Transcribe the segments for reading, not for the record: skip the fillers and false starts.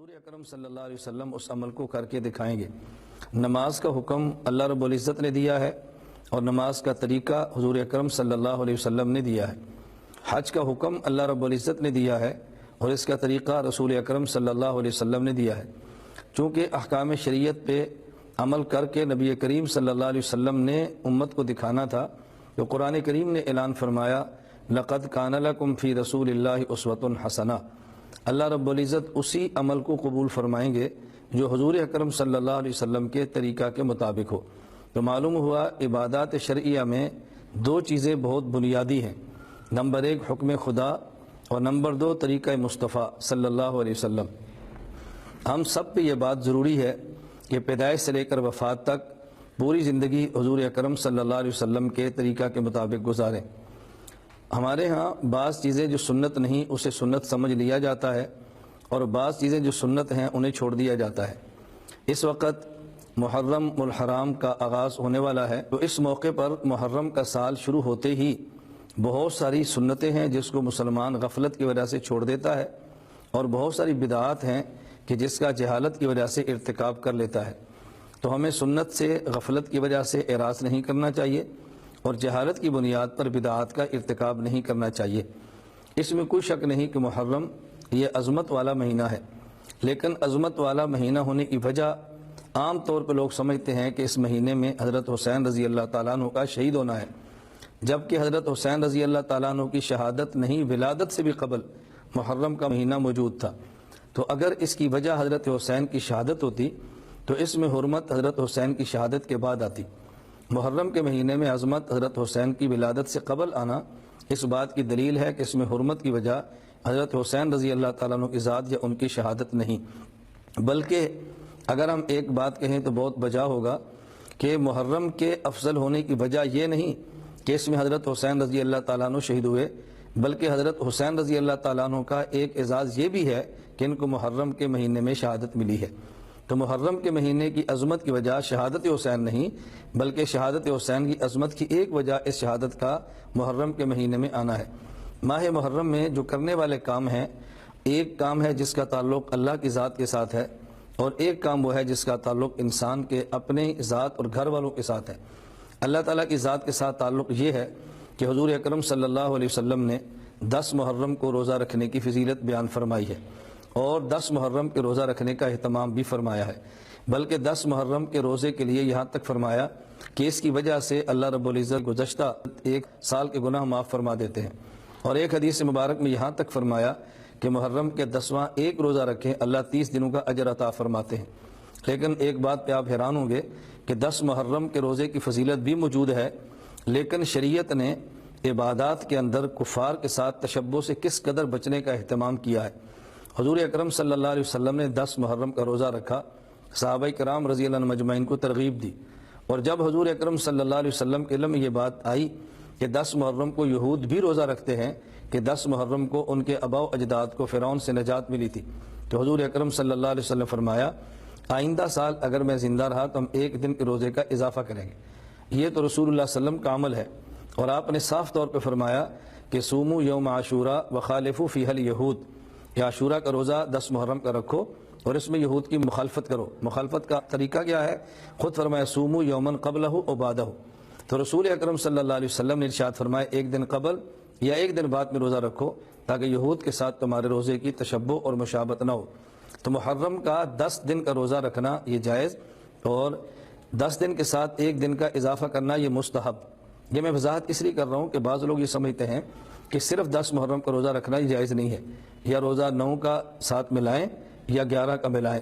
حضور اکرم صلی اللہ علیہ وسلم اس عمل کو کر کے دکھائیں گے۔ نماز کا حکم اللہ رب العزت نے دیا ہے اور نماز کا طریقہ حضور اکرم صلی اللہ علیہ وسلم نے دیا ہے۔ حج کا حکم اللہ رب العزت نے دیا ہے اور اس کا طریقہ رسول اکرم صلی اللہ علیہ وسلم نے دیا ہے۔ چونکہ احکام شریعت پہ عمل کر کے نبی کریم صلی اللہ علیہ وسلم نے امت کو دکھانا تھا، تو قرآن کریم نے اعلان فرمایا لَقَدْ كَانَ لَكُمْ فِي رَسُولِ اللَّهِ أُسْوَةٌ حَسَنَةٌ۔ اللہ رب العزت اسی عمل کو قبول فرمائیں گے جو حضور اکرم صلی اللہ علیہ وسلم کے طریقہ کے مطابق ہو۔ تو معلوم ہوا عبادات شرعیہ میں دو چیزیں بہت بنیادی ہیں، نمبر ایک حکم خدا اور نمبر دو طریقہ مصطفیٰ صلی اللہ علیہ وسلم۔ ہم سب پہ یہ بات ضروری ہے کہ پیدائش سے لے کر وفات تک پوری زندگی حضور اکرم صلی اللہ علیہ وسلم کے طریقہ کے مطابق گزاریں۔ ہمارے ہاں بعض چیزیں جو سنت نہیں اسے سنت سمجھ لیا جاتا ہے اور بعض چیزیں جو سنت ہیں انہیں چھوڑ دیا جاتا ہے۔ اس وقت محرم الحرام کا آغاز ہونے والا ہے، تو اس موقع پر محرم کا سال شروع ہوتے ہی بہت ساری سنتیں ہیں جس کو مسلمان غفلت کی وجہ سے چھوڑ دیتا ہے، اور بہت ساری بدعات ہیں کہ جس کا جہالت کی وجہ سے ارتکاب کر لیتا ہے۔ تو ہمیں سنت سے غفلت کی وجہ سے اعراض نہیں کرنا چاہیے اور جہالت کی بنیاد پر بدعات کا ارتکاب نہیں کرنا چاہیے۔ اس میں کوئی شک نہیں کہ محرم یہ عظمت والا مہینہ ہے، لیکن عظمت والا مہینہ ہونے کی وجہ عام طور پہ لوگ سمجھتے ہیں کہ اس مہینے میں حضرت حسین رضی اللہ تعالیٰ عنہ کا شہید ہونا ہے، جبکہ حضرت حسین رضی اللہ تعالیٰ عنہ کی شہادت نہیں، ولادت سے بھی قبل محرم کا مہینہ موجود تھا۔ تو اگر اس کی وجہ حضرت حسین کی شہادت ہوتی تو اس میں حرمت حضرت حسین کی شہادت کے بعد آتی۔ محرم کے مہینے میں عظمت حضرت حسین کی ولادت سے قبل آنا اس بات کی دلیل ہے کہ اس میں حرمت کی وجہ حضرت حسین رضی اللہ تعالیٰ عنہ کی ذات یا ان کی شہادت نہیں، بلکہ اگر ہم ایک بات کہیں تو بہت بجا ہوگا کہ محرم کے افضل ہونے کی وجہ یہ نہیں کہ اس میں حضرت حسین رضی اللہ تعالیٰ عنہ شہید ہوئے، بلکہ حضرت حسین رضی اللہ تعالیٰ عنہ کا ایک اعزاز یہ بھی ہے کہ ان کو محرم کے مہینے میں شہادت ملی ہے۔ تو محرم کے مہینے کی عظمت کی وجہ شہادت حسین نہیں، بلکہ شہادت حسین کی عظمت کی ایک وجہ اس شہادت کا محرم کے مہینے میں آنا ہے۔ ماہ محرم میں جو کرنے والے کام ہیں، ایک کام ہے جس کا تعلق اللہ کی ذات کے ساتھ ہے اور ایک کام وہ ہے جس کا تعلق انسان کے اپنے ذات اور گھر والوں کے ساتھ ہے۔ اللہ تعالیٰ کی ذات کے ساتھ تعلق یہ ہے کہ حضور اکرم صلی اللہ علیہ وسلم نے 10 محرم کو روزہ رکھنے کی فضیلت بیان فرمائی ہے اور 10 محرم کے روزہ رکھنے کا اہتمام بھی فرمایا ہے، بلکہ 10 محرم کے روزے کے لیے یہاں تک فرمایا کہ اس کی وجہ سے اللہ رب العزت گزشتہ ایک سال کے گناہ معاف فرما دیتے ہیں، اور ایک حدیث مبارک میں یہاں تک فرمایا کہ محرم کے 10واں ایک روزہ رکھیں اللہ 30 دنوں کا اجر عطا فرماتے ہیں۔ لیکن ایک بات پہ آپ حیران ہوں گے کہ 10 محرم کے روزے کی فضیلت بھی موجود ہے، لیکن شریعت نے عبادات کے اندر کفار کے ساتھ تشبہ سے کس قدر بچنے کا اہتمام کیا ہے۔ حضور اکرم صلی اللہ علیہ وسلم نے 10 محرم کا روزہ رکھا، صحابہ کرام رضی اللہ عنہ مجمعین کو ترغیب دی، اور جب حضور اکرم صلی اللہ علیہ وسلم کے علم میں یہ بات آئی کہ 10 محرم کو یہود بھی روزہ رکھتے ہیں، کہ 10 محرم کو ان کے آباء و اجداد کو فرعون سے نجات ملی تھی، تو حضور اکرم صلی اللہ علیہ وسلم فرمایا آئندہ سال اگر میں زندہ رہا تو ہم ایک دن کے روزے کا اضافہ کریں گے۔ یہ تو رسول اللہ صلی اللہ علیہ وسلم کا عمل ہے، اور آپ نے صاف طور پہ فرمایا کہ سومو یوم عاشورہ وخالفوا فیہ الیہود، کہ عاشورہ کا روزہ 10 محرم کا رکھو اور اس میں یہود کی مخالفت کرو۔ مخالفت کا طریقہ کیا ہے؟ خود فرمایا سومو یومن قبلہ و بعدہ، تو رسول اکرم صلی اللہ علیہ وسلم نے ارشاد فرمایا ایک دن قبل یا ایک دن بعد میں روزہ رکھو تاکہ یہود کے ساتھ تمہارے روزے کی تشبہ اور مشابہت نہ ہو۔ تو محرم کا 10 دن کا روزہ رکھنا یہ جائز، اور 10 دن کے ساتھ ایک دن کا اضافہ کرنا یہ مستحب۔ یہ میں وضاحت اس لیے کر رہا ہوں کہ بعض لوگ یہ سمجھتے ہیں کہ صرف 10 محرم کا روزہ رکھنا یہ جائز نہیں ہے، یا روزہ 9 کا ساتھ ملائیں یا 11 کا ملائیں،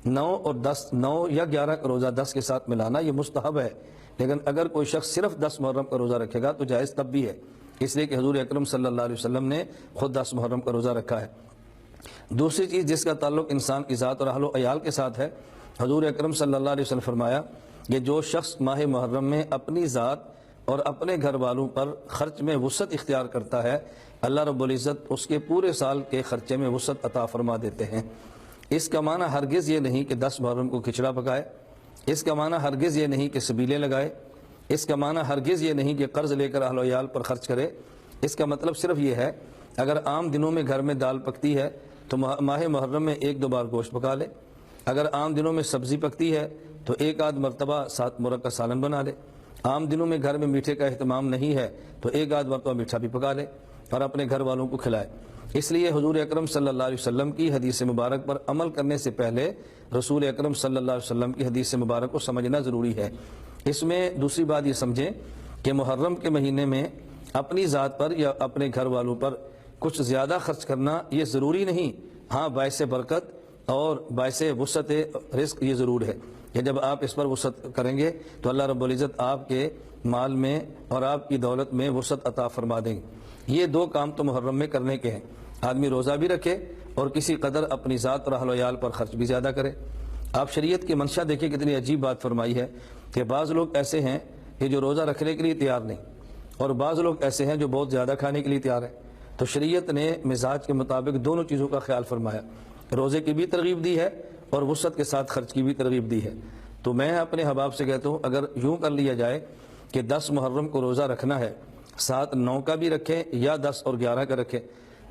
9 اور 10، 9 یا 11 کا روزہ 10 کے ساتھ ملانا یہ مستحب ہے، لیکن اگر کوئی شخص صرف 10 محرم کا روزہ رکھے گا تو جائز تب بھی ہے، اس لیے کہ حضور اکرم صلی اللہ علیہ وسلم نے خود 10 محرم کا روزہ رکھا ہے۔ دوسری چیز جس کا تعلق انسان کی ذات اور اہل و عیال کے ساتھ ہے، حضور اکرم صلی اللہ علیہ وسلم فرمایا کہ جو شخص ماہ محرم میں اپنی ذات اور اپنے گھر والوں پر خرچ میں وسعت اختیار کرتا ہے، اللہ رب العزت اس کے پورے سال کے خرچے میں وسعت عطا فرما دیتے ہیں۔ اس کا معنی ہرگز یہ نہیں کہ 10 محرم کو کھچڑا پکائے، اس کا معنی ہرگز یہ نہیں کہ سبیلے لگائے، اس کا معنی ہرگز یہ نہیں کہ قرض لے کر اہل و عیال پر خرچ کرے۔ اس کا مطلب صرف یہ ہے اگر عام دنوں میں گھر میں دال پکتی ہے تو ماہ محرم میں 1-2 بار گوشت پکا لے۔ اگر عام دنوں میں سبزی پکتی ہے تو 1-8 مرتبہ 7 مرغ کا سالن بنا لے۔ عام دنوں میں گھر میں میٹھے کا اہتمام نہیں ہے تو 1-8 مرتبہ میٹھا بھی پکا لے اور اپنے گھر والوں کو کھلائے۔ اس لیے حضور اکرم صلی اللہ علیہ وسلم کی حدیث مبارک پر عمل کرنے سے پہلے رسول اکرم صلی اللہ علیہ وسلم کی حدیث مبارک کو سمجھنا ضروری ہے۔ اس میں دوسری بات یہ سمجھیں کہ محرم کے مہینے میں اپنی ذات پر یا اپنے گھر والوں پر کچھ زیادہ خرچ کرنا یہ ضروری نہیں، ہاں باعث برکت اور باعث وسعت رزق یہ ضرور ہے کہ جب آپ اس پر وسعت کریں گے تو اللہ رب العزت آپ کے مال میں اور آپ کی دولت میں وسعت عطا فرما دیں گے۔ یہ 2 کام تو محرم میں کرنے کے ہیں، آدمی روزہ بھی رکھے اور کسی قدر اپنی ذات اور اہل و عیال پر خرچ بھی زیادہ کرے۔ آپ شریعت کی منشا دیکھیں کتنی عجیب بات فرمائی ہے کہ بعض لوگ ایسے ہیں کہ جو روزہ رکھنے کے لیے تیار نہیں، اور بعض لوگ ایسے ہیں جو بہت زیادہ کھانے کے لیے تیار ہیں۔ تو شریعت نے مزاج کے مطابق دونوں چیزوں کا خیال فرمایا، روزے کی بھی ترغیب دی ہے اور وسعت کے ساتھ خرچ کی بھی ترغیب دی ہے۔ تو میں اپنے احباب سے کہتا ہوں اگر یوں کر لیا جائے کہ 10 محرم کو روزہ رکھنا ہے، 7-9 کا بھی رکھیں یا 10 اور 11 کا رکھیں،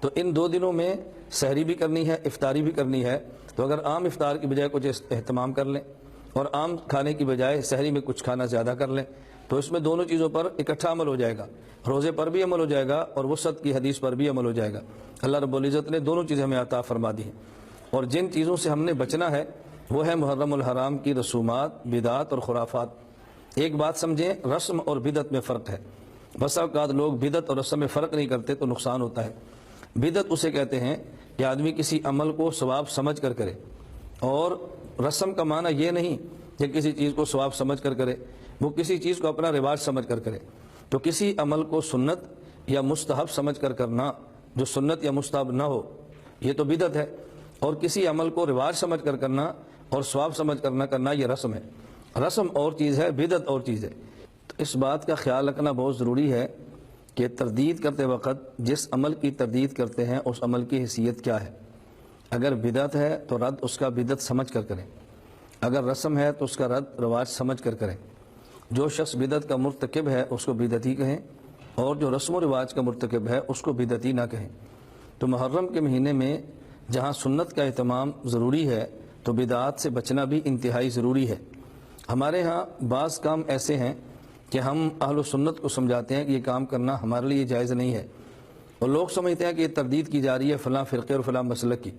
تو ان 2 دنوں میں سحری بھی کرنی ہے، افطاری بھی کرنی ہے، تو اگر عام افطار کی بجائے کچھ اہتمام کر لیں اور عام کھانے کی بجائے سحری میں کچھ کھانا زیادہ کر لیں تو اس میں دونوں چیزوں پر اکٹھا عمل ہو جائے گا، روزے پر بھی عمل ہو جائے گا اور وسعت کی حدیث پر بھی عمل ہو جائے گا۔ اللہ رب العزت نے دونوں چیزیں ہمیں عطا فرما دی ہیں، اور جن چیزوں سے ہم نے بچنا ہے وہ ہے محرم الحرام کی رسومات، بدعات اور خرافات۔ ایک بات سمجھیں، رسم اور بدعت میں فرق ہے۔ بسا اوقات لوگ بدعت اور رسم میں فرق نہیں کرتے تو نقصان ہوتا ہے۔ بدعت اسے کہتے ہیں کہ آدمی کسی عمل کو ثواب سمجھ کر کرے، اور رسم کا معنی یہ نہیں کہ کسی چیز کو ثواب سمجھ کر کرے، وہ کسی چیز کو اپنا رواج سمجھ کر کرے۔ تو کسی عمل کو سنت یا مستحب سمجھ کر کرنا جو سنت یا مستحب نہ ہو یہ تو بدعت ہے، اور کسی عمل کو رواج سمجھ کر کرنا اور ثواب سمجھ کر نہ کرنا یہ رسم ہے۔ رسم اور چیز ہے، بدعت اور چیز ہے۔ تو اس بات کا خیال رکھنا بہت ضروری ہے کہ تردید کرتے وقت جس عمل کی تردید کرتے ہیں اس عمل کی حیثیت کیا ہے۔ اگر بدعت ہے تو رد اس کا بدعت سمجھ کر کریں، اگر رسم ہے تو اس کا رد رواج سمجھ کر کریں۔ جو شخص بدعت کا مرتکب ہے اس کو بدعتی کہیں، اور جو رسم و رواج کا مرتکب ہے اس کو بدعتی نہ کہیں۔ تو محرم کے مہینے میں جہاں سنت کا اہتمام ضروری ہے تو بدعات سے بچنا بھی انتہائی ضروری ہے۔ ہمارے ہاں بعض کام ایسے ہیں کہ ہم اہل و سنت کو سمجھاتے ہیں کہ یہ کام کرنا ہمارے لیے جائز نہیں ہے، اور لوگ سمجھتے ہیں کہ یہ تردید کی جا رہی ہے فلاں فرقے اور فلاں مسلک کی،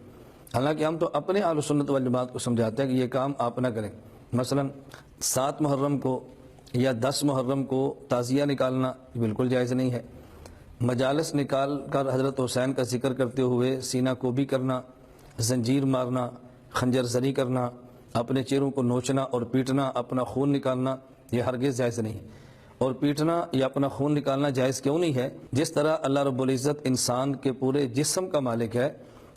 حالانکہ ہم تو اپنے اہل و سنت والجماعت کو سمجھاتے ہیں کہ یہ کام آپ نہ کریں۔ مثلا 7 محرم کو یا 10 محرم کو تعزیہ نکالنا بالکل جائز نہیں ہے۔ مجالس نکال کر حضرت حسین کا ذکر کرتے ہوئے سینہ کوبی کرنا، زنجیر مارنا، خنجر زنی کرنا، اپنے چہروں کو نوچنا اور پیٹنا، اپنا خون نکالنا یہ ہرگز جائز نہیں ہے۔ اور پیٹنا یا اپنا خون نکالنا جائز کیوں نہیں ہے؟ جس طرح اللہ رب العزت انسان کے پورے جسم کا مالک ہے،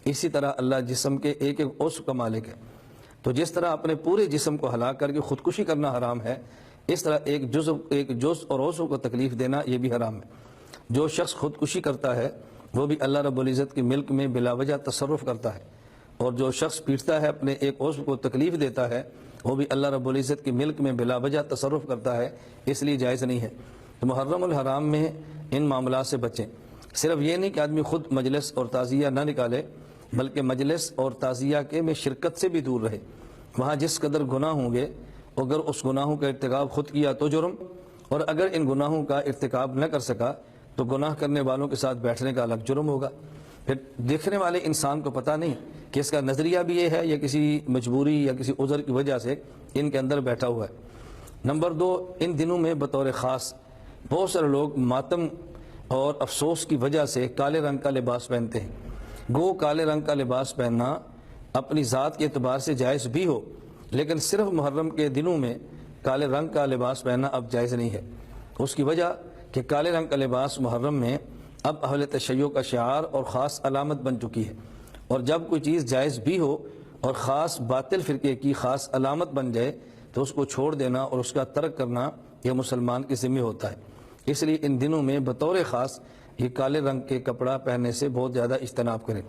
اسی طرح اللہ جسم کے ایک ایک عضو کا مالک ہے۔ تو جس طرح اپنے پورے جسم کو ہلاک کر کے خودکشی کرنا حرام ہے، اس طرح ایک جز اور عضو کو تکلیف دینا یہ بھی حرام ہے۔ جو شخص خودکشی کرتا ہے وہ بھی اللہ رب العزت کی ملک میں بلا وجہ تصرف کرتا ہے، اور جو شخص پیٹتا ہے اپنے ایک عضو کو تکلیف دیتا ہے وہ بھی اللہ رب العزت کی ملک میں بلا وجہ تصرف کرتا ہے، اس لیے جائز نہیں ہے۔ تو محرم الحرام میں ان معاملات سے بچیں۔ صرف یہ نہیں کہ آدمی خود مجلس اور تعزیہ نہ نکالے، بلکہ مجلس اور تعزیہ کے میں شرکت سے بھی دور رہے۔ وہاں جس قدر گناہ ہوں گے، اگر اس گناہوں کا ارتکاب خود کیا تو جرم، اور اگر ان گناہوں کا ارتکاب نہ کر سکا تو گناہ کرنے والوں کے ساتھ بیٹھنے کا الگ جرم ہوگا۔ پھر دیکھنے والے انسان کو پتہ نہیں کہ اس کا نظریہ بھی یہ ہے یا کسی مجبوری یا کسی عذر کی وجہ سے ان کے اندر بیٹھا ہوا ہے۔ نمبر 2، ان دنوں میں بطور خاص بہت سارے لوگ ماتم اور افسوس کی وجہ سے کالے رنگ کا لباس پہنتے ہیں۔ گو کالے رنگ کا لباس پہننا اپنی ذات کے اعتبار سے جائز بھی ہو، لیکن صرف محرم کے دنوں میں کالے رنگ کا لباس پہننا اب جائز نہیں ہے۔ اس کی وجہ کہ کالے رنگ کا لباس محرم میں اب اہل تشیع کا شعار اور خاص علامت بن چکی ہے، اور جب کوئی چیز جائز بھی ہو اور خاص باطل فرقے کی خاص علامت بن جائے تو اس کو چھوڑ دینا اور اس کا ترک کرنا یہ مسلمان کے ذمہ ہوتا ہے۔ اس لیے ان دنوں میں بطور خاص یہ کالے رنگ کے کپڑا پہننے سے بہت زیادہ اجتناب کریں۔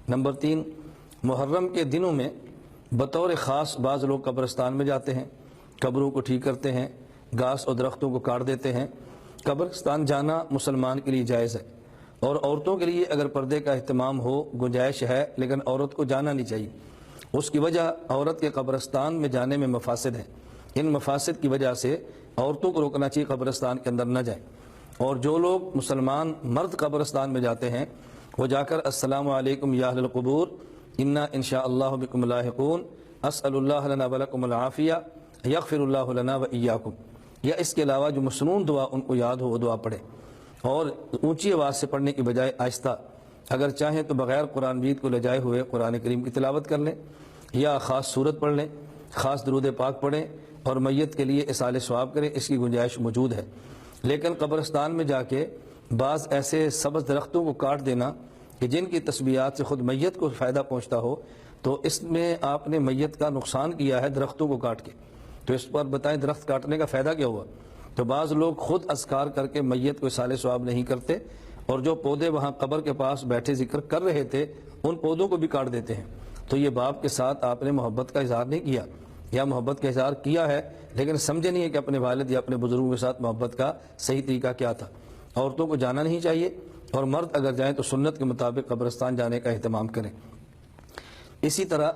نمبر 3، محرم کے دنوں میں بطور خاص بعض لوگ قبرستان میں جاتے ہیں، قبروں کو ٹھیک کرتے ہیں، گھاس اور درختوں کو کاٹ دیتے ہیں۔ قبرستان جانا مسلمان کے لیے جائز ہے، اور عورتوں کے لیے اگر پردے کا اہتمام ہو گنجائش ہے، لیکن عورت کو جانا نہیں چاہیے۔ اس کی وجہ عورت کے قبرستان میں جانے میں مفاسد ہیں، ان مفاسد کی وجہ سے عورتوں کو روکنا چاہیے قبرستان کے اندر نہ جائیں۔ اور جو لوگ مسلمان مرد قبرستان میں جاتے ہیں وہ جا کر السلام علیکم یا اہل القبور انا انشاء اللہ بکم لاحقون اسأل اللہ لنا ولکم العافیہ یغفر اللہ لنا و ایاکم، یا اس کے علاوہ جو مسنون دعا ان کو یاد ہو وہ دعا پڑھیں، اور اونچی آواز سے پڑھنے کی بجائے آہستہ، اگر چاہیں تو بغیر قرآن مجید کو لے جائے ہوئے قرآن کریم کی تلاوت کر لیں، یا خاص صورت پڑھ لیں، خاص درود پاک پڑھیں اور میت کے لیے اصال ثواب کریں، اس کی گنجائش موجود ہے۔ لیکن قبرستان میں جا کے بعض ایسے سبز درختوں کو کاٹ دینا کہ جن کی تسبیحات سے خود میت کو فائدہ پہنچتا ہو، تو اس میں آپ نے میت کا نقصان کیا ہے درختوں کو کاٹ کے۔ تو اس پر بتائیں درخت کاٹنے کا فائدہ کیا ہوا؟ تو بعض لوگ خود اذکار کر کے میت کو اصال ثواب نہیں کرتے، اور جو پودے وہاں قبر کے پاس بیٹھے ذکر کر رہے تھے ان پودوں کو بھی کاٹ دیتے ہیں۔ تو یہ باپ کے ساتھ آپ نے محبت کا اظہار نہیں کیا، یا محبت کا اظہار کیا ہے لیکن سمجھے نہیں ہے کہ اپنے والد یا اپنے بزرگوں کے ساتھ محبت کا صحیح طریقہ کیا تھا۔ عورتوں کو جانا نہیں چاہیے، اور مرد اگر جائیں تو سنت کے مطابق قبرستان جانے کا اہتمام کریں۔ اسی طرح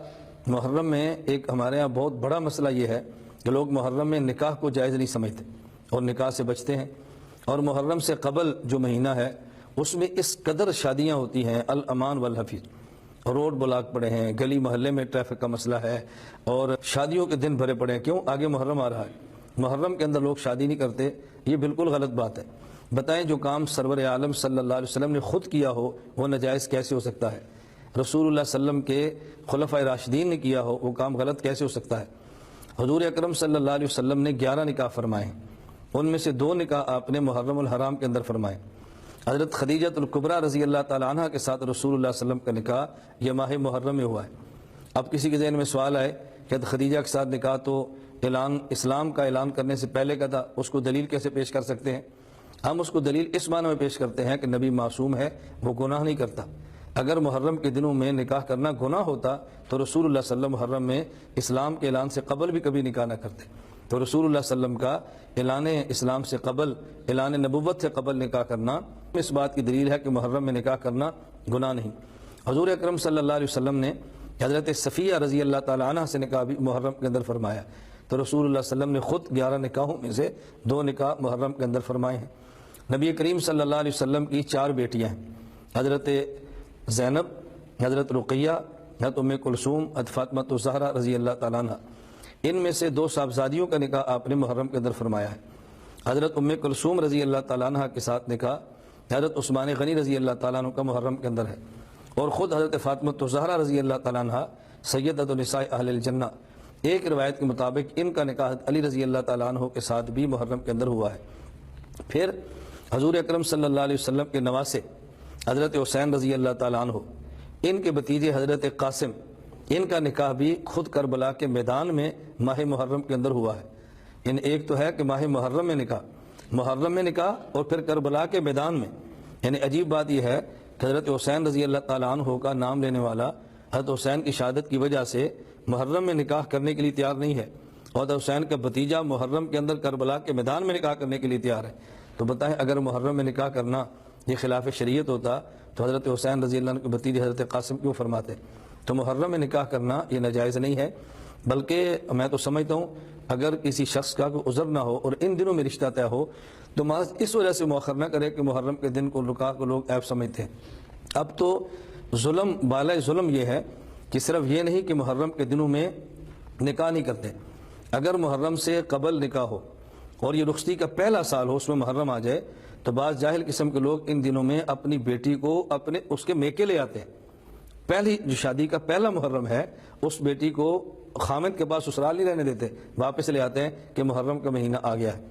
محرم میں ایک ہمارے ہاں بہت بڑا مسئلہ یہ ہے کہ لوگ محرم میں نکاح کو جائز نہیں سمجھتے اور نکاح سے بچتے ہیں، اور محرم سے قبل جو مہینہ ہے اس میں اس قدر شادیاں ہوتی ہیں، الامان والحفیظ، روڈ بلاک پڑے ہیں، گلی محلے میں ٹریفک کا مسئلہ ہے، اور شادیوں کے دن بھرے پڑے ہیں۔ کیوں؟ آگے محرم آ رہا ہے، محرم کے اندر لوگ شادی نہیں کرتے، یہ بالکل غلط بات ہے۔ بتائیں جو کام سرور عالم صلی اللہ علیہ وسلم نے خود کیا ہو وہ ناجائز کیسے ہو سکتا ہے؟ رسول اللہ صلی اللہ علیہ وسلم کے خلفائے راشدین نے کیا ہو وہ کام غلط کیسے ہو سکتا ہے؟ حضور اکرم صلی اللہ علیہ وسلم نے 11 نکاح فرمائے ہیں، ان میں سے 2 نکاح آپ نے محرم الحرام کے اندر فرمائے۔ حضرت خدیجۃ الکبریٰ رضی اللہ تعالیٰ عنہ کے ساتھ رسول اللہ صلی اللہ علیہ وسلم کا نکاح یہ ماہ محرم میں ہوا ہے۔ اب کسی کے ذہن میں سوال آئے کہ خدیجہ کے ساتھ نکاح تو اسلام کا اعلان کرنے سے پہلے کا تھا، اس کو دلیل کیسے پیش کر سکتے ہیں؟ ہم اس کو دلیل اس معنی میں پیش کرتے ہیں کہ نبی معصوم ہے، وہ گناہ نہیں کرتا۔ اگر محرم کے دنوں میں نکاح کرنا گناہ ہوتا تو رسول اللہ صلی اللہ علیہ وسلم محرم میں اسلام کے اعلان سے قبل بھی کبھی نکاح نہ کرتے۔ تو رسول اللہ صلی اللہ علیہ وسلم کا اعلان اسلام سے قبل، اعلان نبوت سے قبل نکاح کرنا اس بات کی دلیل ہے کہ محرم میں نکاح کرنا گناہ نہیں۔ حضور اکرم صلی اللہ علیہ وسلم نے حضرت صفیہ رضی اللہ تعالیٰ عنہ سے نکاح بھی محرم کے اندر فرمایا، تو رسول اللہ صلی اللہ علیہ وسلم نے خود 11 نکاحوں میں سے 2 نکاح محرم کے اندر فرمائے ہیں۔ نبی کریم صلی اللہ علیہ وسلم کی 4 بیٹیاں ہیں، حضرت زینب، حضرت رقیہ، حضرت ام کلثوم، حضرت فاطمہ الزہرا رضی اللہ تعالیٰ عنہ۔ ان میں سے 2 صاحبزادیوں کا نکاح آپ نے محرم کے اندر فرمایا ہے۔ حضرت ام کلثوم رضی اللہ تعالیٰ عنہ کے ساتھ نکاح حضرت عثمان غنی رضی اللہ تعالیٰ عنہ کا محرم کے اندر ہے، اور خود حضرت فاطمہ الزہرا رضی اللہ تعالیٰ عنہ سیدۃ النساء اہل الجنہ۔ ایک روایت کے مطابق ان کا نکاح علی رضی اللہ تعالیٰ عنہ کے ساتھ بھی محرم کے اندر ہوا ہے۔ پھر حضور اکرم صلی اللہ علیہ وسلم کے نواسے حضرت حسین رضی اللہ تعالیٰ عنہ، ان کے بھتیجے حضرت قاسم، ان کا نکاح بھی خود کربلا کے میدان میں ماہ محرم کے اندر ہوا ہے۔ ایک تو ہے کہ ماہ محرم میں نکاح اور پھر کربلا کے میدان میں، یعنی عجیب بات یہ ہے کہ حضرت حسین رضی اللہ تعالیٰ عنہ کا نام لینے والا حضرت حسین کی شہادت کی وجہ سے محرم میں نکاح کرنے کے لیے تیار نہیں ہے، اور حضرت حسین کا بھتیجا محرم کے اندر کربلا کے میدان میں نکاح کرنے کے لیے تیار ہے۔ تو بتائیں اگر محرم میں نکاح کرنا یہ خلاف شریعت ہوتا تو حضرت حسین رضی اللہ عنہ کے بھتیجے حضرت قاسم کیوں فرماتے؟ تو محرم میں نکاح کرنا یہ ناجائز نہیں ہے، بلکہ میں تو سمجھتا ہوں اگر کسی شخص کا کوئی عذر نہ ہو اور ان دنوں میں رشتہ طے ہو تو محض اس وجہ سے مؤخر نہ کرے کہ محرم کے دن کو نکاح کو لوگ عیب سمجھتے ہیں۔ اب تو ظلم بالائے ظلم یہ ہے کہ صرف یہ نہیں کہ محرم کے دنوں میں نکاح نہیں کرتے، اگر محرم سے قبل نکاح ہو اور یہ رخصتی کا پہلا سال ہو اس میں محرم آ جائے تو بعض جاہل قسم کے لوگ ان دنوں میں اپنی بیٹی کو اس کے میکے لے آتے ہیں۔ پہلی جو شادی کا پہلا محرم ہے اس بیٹی کو خامد کے پاس سسرال نہیں رہنے دیتے، واپس لے آتے ہیں کہ محرم کا مہینہ آ گیا ہے۔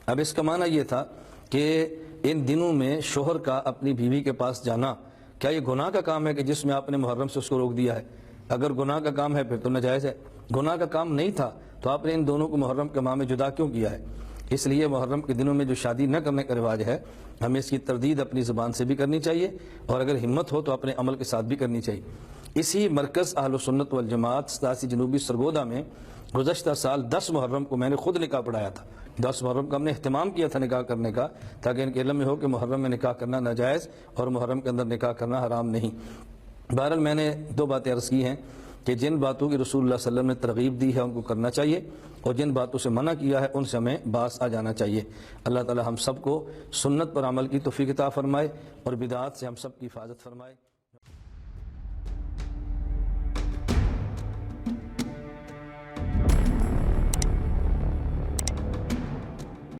اب اس کا معنی یہ تھا کہ ان دنوں میں شوہر کا اپنی بیوی کے پاس جانا کیا یہ گناہ کا کام ہے کہ جس میں آپ نے محرم سے اس کو روک دیا ہے؟ اگر گناہ کا کام ہے پھر تو ناجائز ہے، گناہ کا کام نہیں تھا تو آپ نے ان دونوں کو محرم کے ماہ میں جدا کیوں کیا ہے؟ اس لیے محرم کے دنوں میں جو شادی نہ کرنے کا رواج ہے ہمیں اس کی تردید اپنی زبان سے بھی کرنی چاہیے، اور اگر ہمت ہو تو اپنے عمل کے ساتھ بھی کرنی چاہیے۔ اسی مرکز اہل سنت والجماعت 87 جنوبی سرگودا میں گزشتہ سال 10 محرم کو میں نے خود نکاح پڑھایا تھا. 10 محرم کا ہم نے اہتمام کیا تھا نکاح کرنے کا، تاکہ ان کے علم میں ہو کہ محرم میں نکاح کرنا ناجائز اور محرم کے اندر نکاح کرنا حرام نہیں. بہرحال میں نے 2 باتیں عرض کی ہیں کہ جن باتوں کی رسول اللہ صلی اللہ علیہ وسلم نے ترغیب دی ہے ان کو کرنا چاہیے، اور جن باتوں سے منع کیا ہے ان سے ہمیں باز آ جانا چاہیے. اللہ تعالی ہم سب کو سنت پر عمل کی توفیق عطا فرمائے اور بدعات سے ہم سب کی حفاظت فرمائے.